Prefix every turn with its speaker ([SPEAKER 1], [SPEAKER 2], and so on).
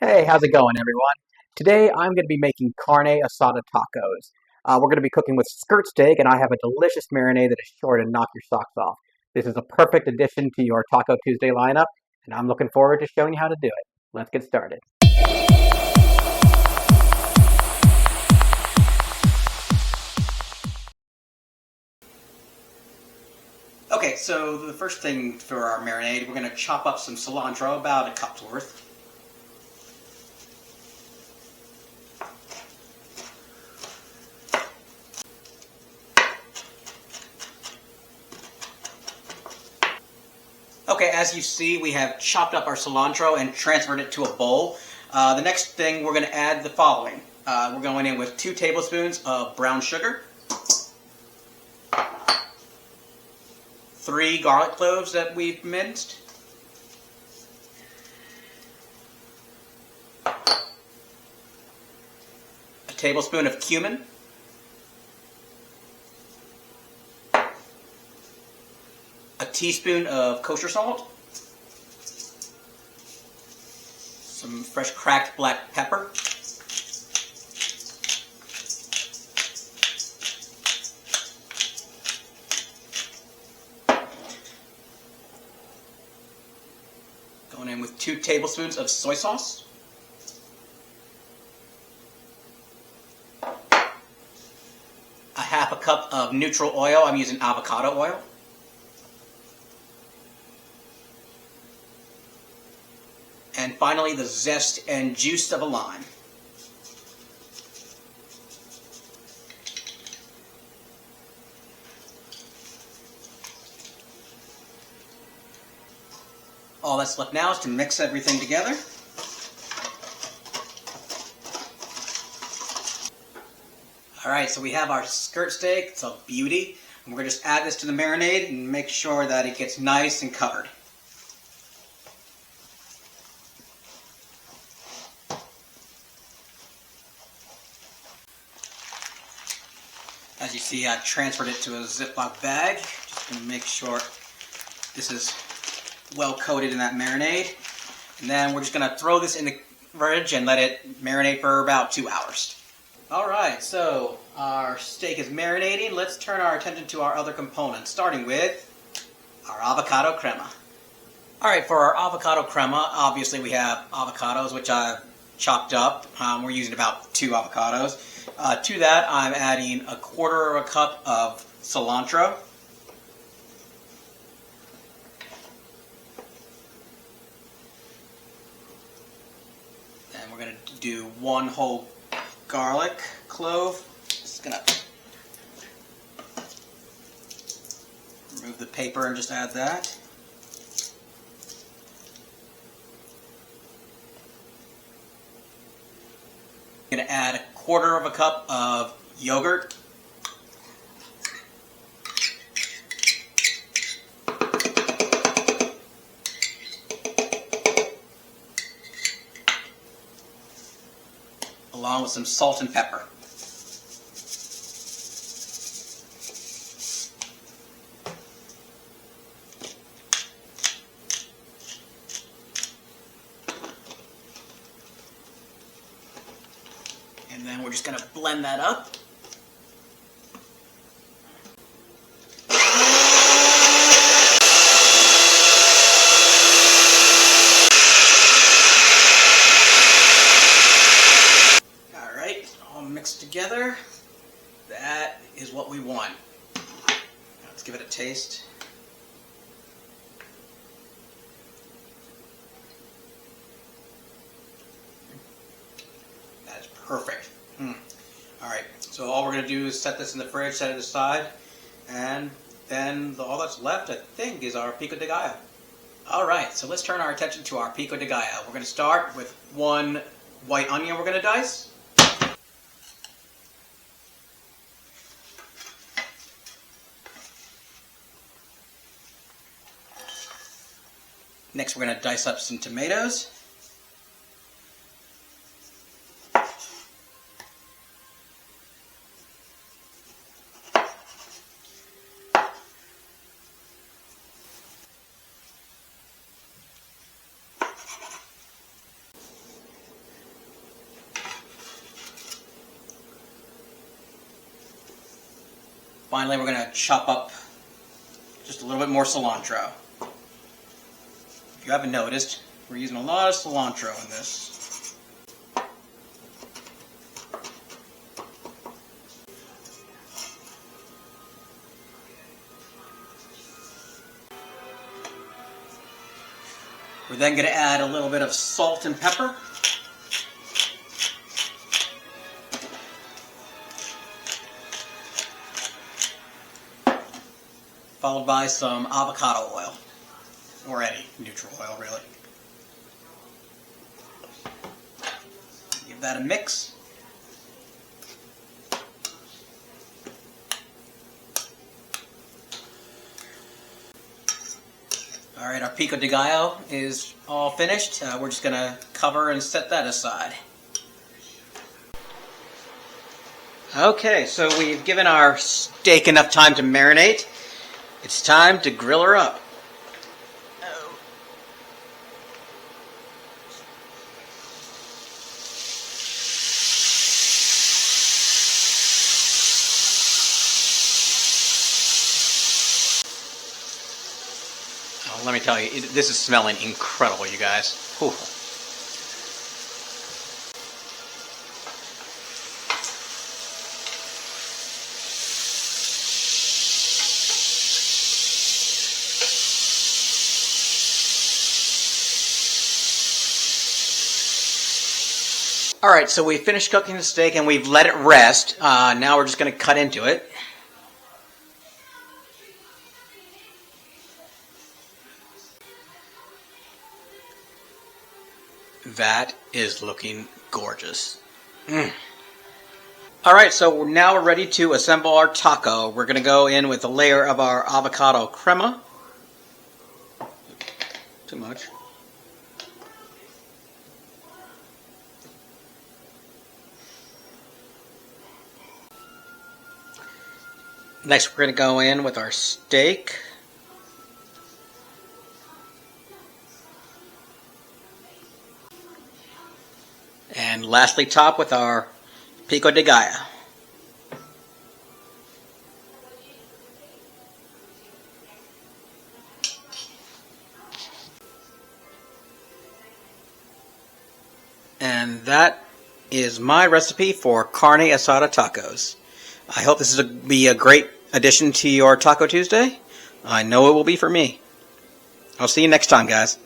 [SPEAKER 1] Hey, how's it going, everyone? Today I'm going to be making carne asada tacos. We're going to be cooking with skirt steak, and I have a delicious marinade that is sure to knock your socks off. This is a perfect addition to your Taco Tuesday lineup, and I'm looking forward to showing you how to do it. Let's get started. Okay, so the first thing for our marinade, we're going to chop up some cilantro, about a cup's worth. Okay, as you see, we have chopped up our cilantro and transferred it to a bowl. The next thing, we're going to add the following. We're going in with 2 tablespoons of brown sugar, 3 garlic cloves that we've minced, a tablespoon of cumin, a teaspoon of kosher salt, some fresh cracked black pepper, going in with 2 tablespoons of soy sauce, a half a cup of neutral oil. I'm using avocado oil, and finally the zest and juice of a lime. All that's left now is to mix everything together. Alright, so we have our skirt steak. It's a beauty. And we're going to just add this to the marinade and make sure that it gets nice and covered. As you see, I transferred it to a Ziploc bag. Just going to make sure this is well coated in that marinade. And then we're just going to throw this in the fridge and let it marinate for about 2 hours. Alright, so our steak is marinating. Let's turn our attention to our other components, starting with our avocado crema. Alright, for our avocado crema, obviously we have avocados, which I've chopped up. We're using about 2 avocados. To that, I'm adding 1/4 cup of cilantro. Then we're going to do 1 whole garlic clove. Just going to remove the paper and just add that. I'm going to add 1/4 cup of yogurt. Along with some salt and pepper. And then we're just going to blend that up. Mixed together. That is what we want. Let's give it a taste. That is perfect. Alright, so all we're going to do is set this in the fridge, set it aside, and then all that's left, I think, is our Pico de Gallo. Alright, so let's turn our attention to our Pico de Gallo. We're going to start with 1 white onion we're going to dice. Next, we're going to dice up some tomatoes. Finally, we're going to chop up just a little bit more cilantro. If you haven't noticed, we're using a lot of cilantro in this. We're then going to add a little bit of salt and pepper. Followed by some avocado oil, or any neutral oil really. Give that a mix. Alright, our Pico de Gallo is all finished. We're just going to cover and set that aside. Okay, so we've given our steak enough time to marinate. It's time to grill her up. Oh, let me tell you, this is smelling incredible, you guys. Whew. Alright, so we finished cooking the steak and we've let it rest. Now we're just going to cut into it. That is looking gorgeous. Alright, so now we're ready to assemble our taco. We're going to go in with a layer of our avocado crema. Too much. Next, we're going to go in with our steak. And lastly, top with our Pico de Gallo. And that is my recipe for Carne Asada tacos. I hope this will be a great addition to your Taco Tuesday. I know it will be for me. I'll see you next time, guys.